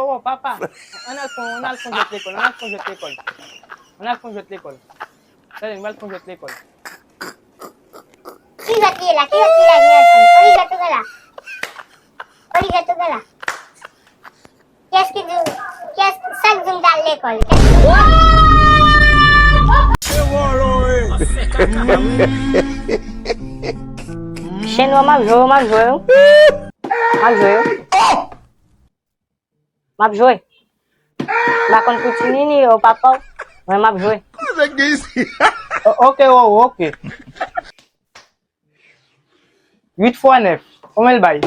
wow, papa. On a le fond de l'école, on a le fond de l'école. On a le fond de l'école. Allez, on va le fond de l'école. Qui va tirer là? Qui va tirer là, Jnelsonn? Kau jatuh ke lah? Kau jatuh ke lah? Qu'est-ce que tu... Qu'est-ce ça que tu me l'école? Chez nous, m'a joué. M'a joué. M'a kon continue ni au papa. Ouais, m'a joué. Ok, wow, ok. 8 fois 9. Combien le bail?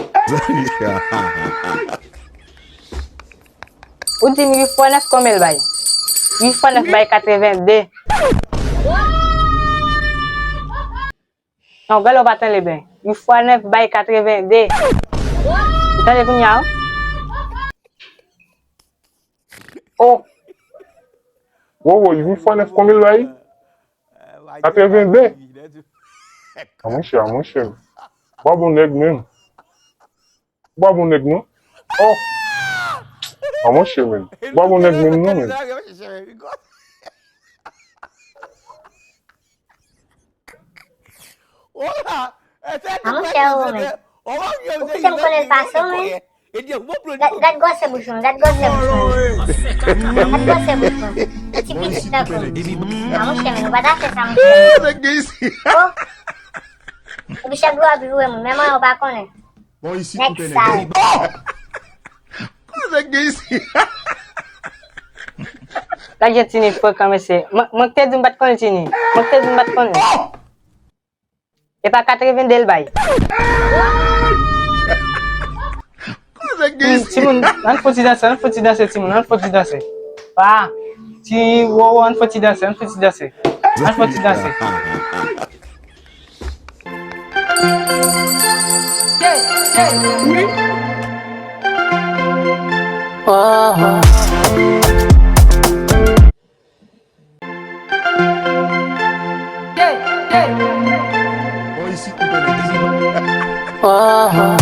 Ou dit 8 fois 9, combien le bail? 8 fois 9 bail 82. Non, galo va t'en les bains. 8 fois 9 bail 82. Vous avez combien? Oh. Wowo, 8 fois 9, combien le bail? 82. Ah, mon cher. Pas bon nègre même. Pas bon nègre, non? Oh! Ah, mon cher, même. Pas bon nègre même, non, même. Vamos cher, homem. Você não quando ele passou, né? Gade gosta de buchão. Tipo isso, tá bom. Vamos cher, não vai dar certo, vamos cher. Oh! O bicho é boa, viu, mano? Minha mãe é o bacon, né? Next side. Là, j'ai tenu pour commencer. Moi, t'es d'un bat con, tini. Moi, t'es d'un bat con. Et pas 82 le bail. Simon, on faut danser, Simon, on faut danser. Ah, si, wow, on faut danser. Oh,